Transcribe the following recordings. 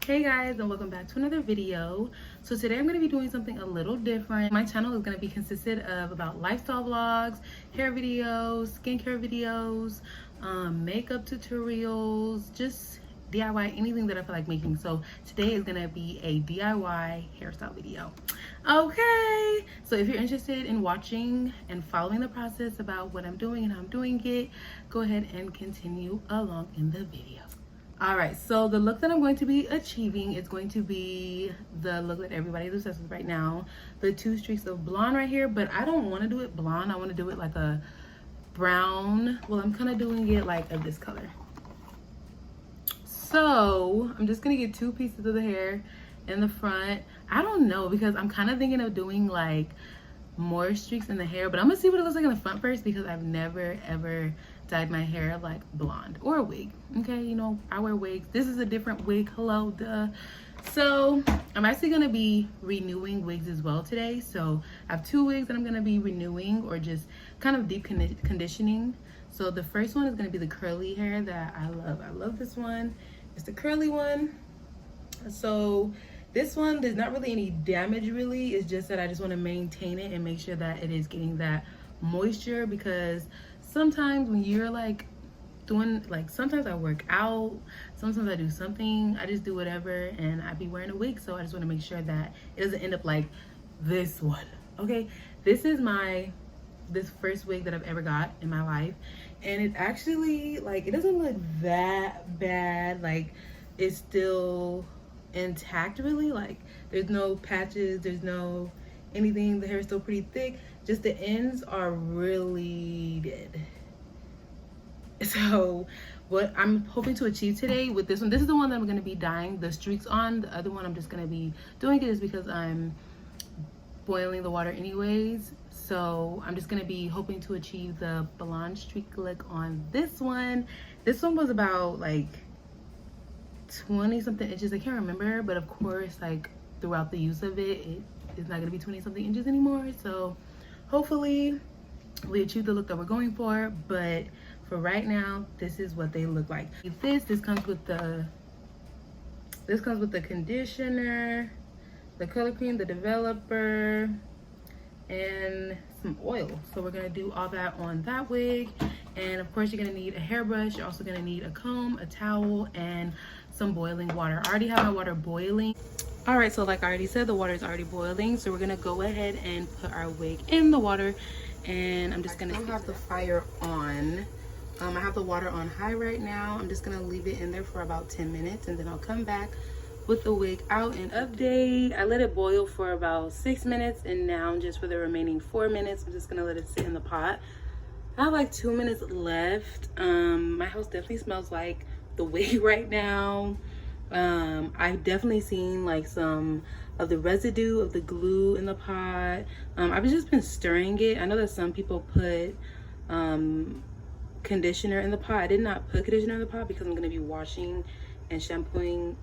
Hey guys, and welcome back to another video. So today I'm going to be doing something a little different. My channel is going to be consisted of about lifestyle vlogs, hair videos, skincare videos, makeup tutorials, just DIY, anything that I feel like making. So today is going to be a DIY hairstyle video. Okay, so if you're interested in watching and following the process about what I'm doing and how I'm doing it, go ahead and continue along in the video. All right, so the look that I'm going to be achieving is going to be the look that everybody is obsessed with right now. The 2 streaks of blonde right here, but I don't want to do it blonde. I want to do it like a brown. Well, I'm kind of doing it like of this color. So I'm just going to get 2 pieces of the hair in the front. I don't know, because I'm kind of thinking of doing like more streaks in the hair, but I'm gonna see what it looks like in the front first, because I've never ever dyed my hair like blonde or a wig. Okay, you know, I wear wigs. This is a different wig, hello, duh. So I'm actually gonna be renewing wigs as well today. So I have 2 wigs that I'm gonna be renewing, or just kind of deep conditioning. So the first one is gonna be the curly hair that I love this one. It's the curly one. So this one, there's not really any damage really. It's just that I just want to maintain it and make sure that it is getting that moisture, because sometimes when you're like doing, like, sometimes I work out, sometimes I do something, I just do whatever, and I be wearing a wig. So I just want to make sure that it doesn't end up like this one. Okay, this is this first wig that I've ever got in my life, and it actually, like, it doesn't look that bad. Like, it's still intact really. Like, there's no patches, there's no anything. The hair is still pretty thick, just the ends are really dead. So what I'm hoping to achieve today with this one, this is the one that I'm going to be dyeing the streaks on. The other one I'm just going to be doing it is because I'm boiling the water anyways. So I'm just going to be hoping to achieve the blonde streak look on this one. This one was about like 20 something inches, I can't remember, but of course, like, throughout the use of it, it's not gonna be 20 something inches anymore. So hopefully we achieve the look that we're going for, but for right now, this is what they look like. This comes with the conditioner, the color cream, the developer, and some oil. So we're gonna do all that on that wig. And of course, you're gonna need a hairbrush. You're also gonna need a comb, a towel, and some boiling water. I already have my water boiling. All right, so like I already said, the water is already boiling. So we're gonna go ahead and put our wig in the water. And I'm just gonna have the fire on. I have the water on high right now. I'm just gonna leave it in there for about 10 minutes, and then I'll come back with the wig out and update. I let it boil for about 6 minutes, and now just for the remaining 4 minutes, I'm just gonna let it sit in the pot. I have like 2 minutes left. My house definitely smells like the wig right now. I've definitely seen like some of the residue of the glue in the pot. I've just been stirring it. I know that some people put conditioner in the pot. I did not put conditioner in the pot because I'm gonna be washing and shampooing,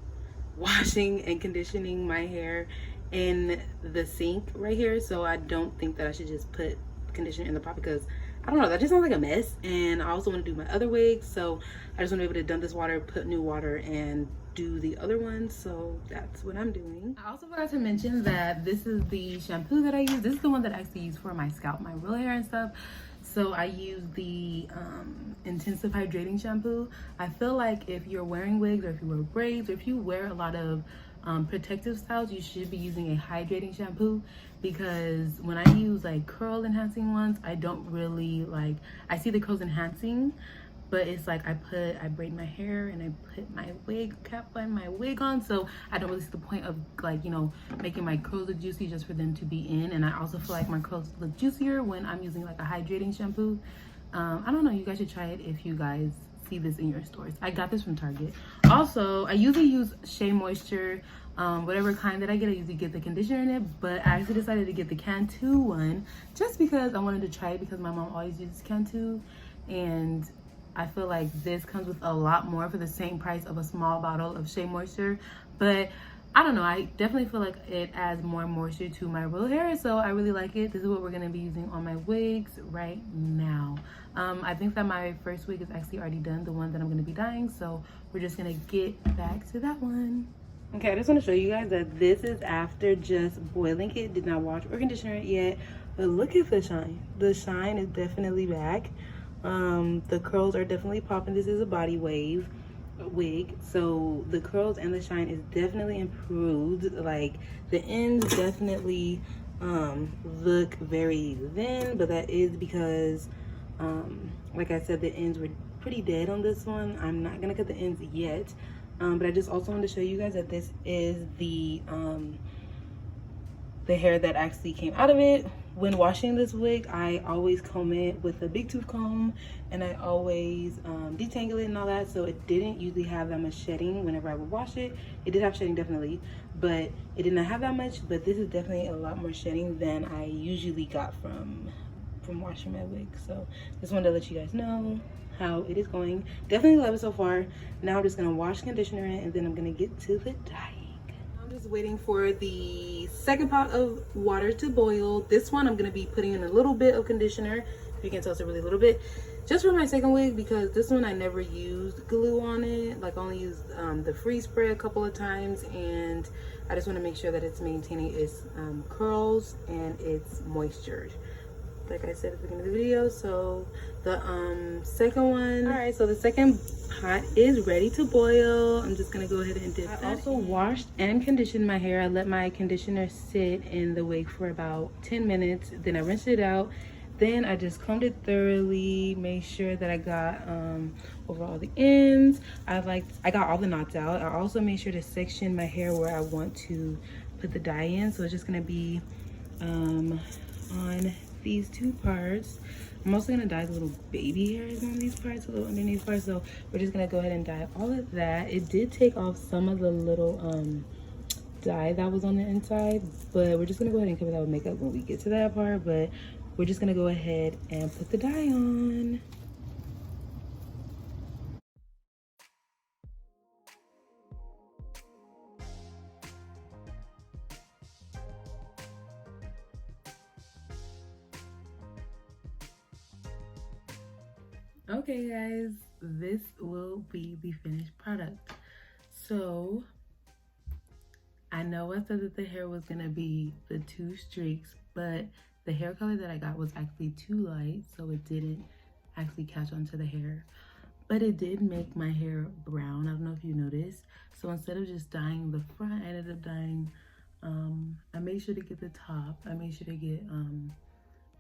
washing and conditioning my hair in the sink right here. So I don't think that I should just put conditioner in the pot, because I don't know, that just sounds like a mess. And I also want to do my other wigs, so I just want to be able to dump this water, put new water, and do the other ones. So that's what I'm doing. I also forgot to mention that this is the shampoo that I use. This is the one that I actually use for my scalp, my real hair and stuff. So I use the intensive hydrating shampoo. I feel like if you're wearing wigs, or if you wear braids, or if you wear a lot of protective styles, you should be using a hydrating shampoo, because when I use like curl enhancing ones, I don't really like, I see the curls enhancing, but it's like I braid my hair and I put my wig cap on my wig on, so I don't really see the point of, like, you know, making my curls look juicy just for them to be in. And I also feel like my curls look juicier when I'm using like a hydrating shampoo. I don't know, you guys should try it if you guys see this in your stores. I got this from Target. Also, I usually use Shea Moisture, whatever kind that I get. I usually get the conditioner in it, but I actually decided to get the Cantu one just because I wanted to try it, because my mom always uses Cantu, and I feel like this comes with a lot more for the same price of a small bottle of Shea Moisture. But I don't know, I definitely feel like it adds more moisture to my real hair, so I really like it. This is what we're gonna be using on my wigs right now. I think that my first wig is actually already done, the one that I'm gonna be dyeing, so we're just gonna get back to that one. Okay, I just want to show you guys that this is after just boiling it. Did not wash or conditioner it yet, but look at the shine. The shine is definitely back. The curls are definitely popping. This is a body wave wig, so the curls and the shine is definitely improved. Like the ends definitely look very thin, but that is because like I said, the ends were pretty dead on this one. I'm not gonna cut the ends yet. But I just also wanted to show you guys that this is the hair that actually came out of it. When washing this wig, I always comb it with a big tooth comb, and I always detangle it and all that, so it didn't usually have that much shedding whenever I would wash it. It did have shedding definitely, but it did not have that much. But this is definitely a lot more shedding than I usually got from washing my wig. So just wanted to let you guys know how it is going. Definitely love it so far. Now I'm just gonna wash, conditioner it, and then I'm gonna get to the dyeing. I'm just waiting for the second pot of water to boil. This one I'm gonna be putting in a little bit of conditioner. If you can tell, it's a really little bit, just for my second wig, because this one I never used glue on it. Like I only used the freeze spray a couple of times, and I just want to make sure that it's maintaining its curls and its moisture, like I said at the beginning of the video. So the second one, all right, so the second pot is ready to boil. I'm just gonna go ahead and dip that. I also washed and conditioned my hair. I let my conditioner sit in the wig for about 10 minutes, then I rinsed it out. Then I just combed it thoroughly, made sure that I got over all the ends. I got all the knots out. I also made sure to section my hair where I want to put the dye in. So it's just gonna be on these two parts. I'm also gonna dye the little baby hairs on these parts, a little underneath parts. So we're just gonna go ahead and dye all of that. It did take off some of the little dye that was on the inside, but we're just gonna go ahead and cover that with makeup when we get to that part. But we're just gonna go ahead and put the dye on. Okay guys, this will be the finished product. So I know I said that the hair was gonna be the 2 streaks, but the hair color that I got was actually too light, so it didn't actually catch onto the hair. But it did make my hair brown. I don't know if you noticed. So instead of just dyeing the front, I ended up dyeing, I made sure to get the top. I made sure to get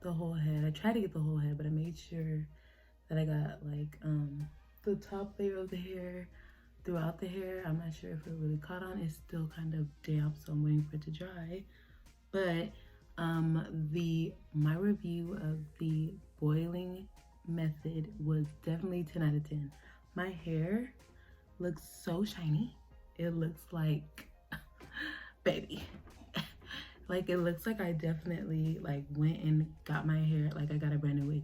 the whole head. I tried to get the whole head, but I made sure that I got like the top layer of the hair throughout the hair. I'm not sure if it really caught on. It's still kind of damp, so I'm waiting for it to dry. But my review of the boiling method was definitely 10 out of 10. My hair looks so shiny. It looks like baby. Like it looks like I definitely like went and got my hair, like I got a brand new wig.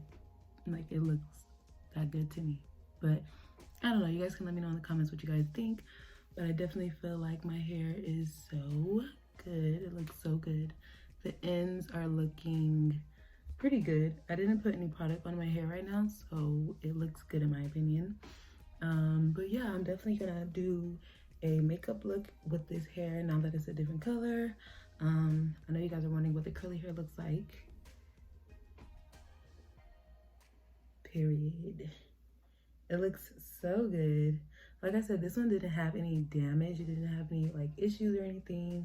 Like it looks that good to me. But I don't know, you guys can let me know in the comments what you guys think. But I definitely feel like my hair is so good. It looks so good. The ends are looking pretty good. I didn't put any product on my hair right now, so it looks good in my opinion. But yeah, I'm definitely gonna do a makeup look with this hair now that it's a different color. I know you guys are wondering what the curly hair looks like. Period. It looks so good. Like I said, this one didn't have any damage. It didn't have any like issues or anything.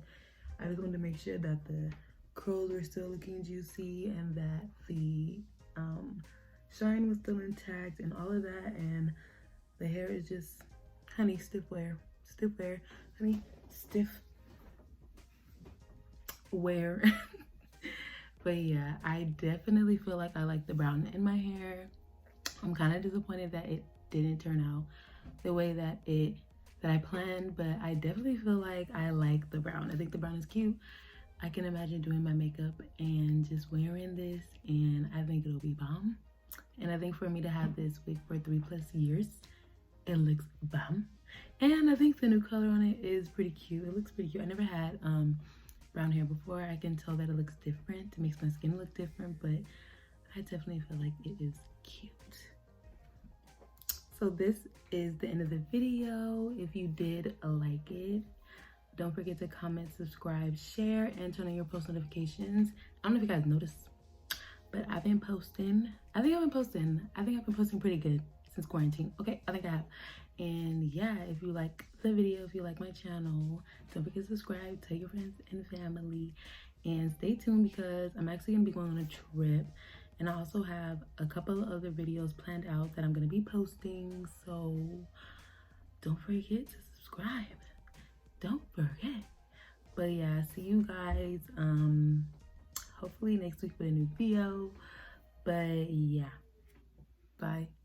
I just wanted to make sure that the curls were still looking juicy and that the shine was still intact and all of that. And the hair is just honey stiff wear, honey stiff wear. But yeah, I definitely feel like I like the brown in my hair. I'm kind of disappointed that it didn't turn out the way that I planned, but I definitely feel like I like the brown. I think the brown is cute. I can imagine doing my makeup and just wearing this, and I think it'll be bomb. And I think for me to have this wig for 3+ years, it looks bomb. And I think the new color on it is pretty cute. It looks pretty cute. I never had brown hair before. I can tell that it looks different. It makes my skin look different, but I definitely feel like it is cute. So this is the end of the video. If you did like it, Don't forget to comment, subscribe, share, and turn on your post notifications. I don't know if you guys noticed, but I've been posting. I think I've been posting pretty good since quarantine. Okay, I think I have. And yeah, if you like the video, if you like my channel, don't forget to subscribe, tell your friends and family, and stay tuned because I'm actually gonna be going on a trip, and I also have a couple of other videos planned out that I'm gonna be posting. So don't forget to subscribe. Don't forget. But yeah, see you guys hopefully next week with a new video. But yeah, bye.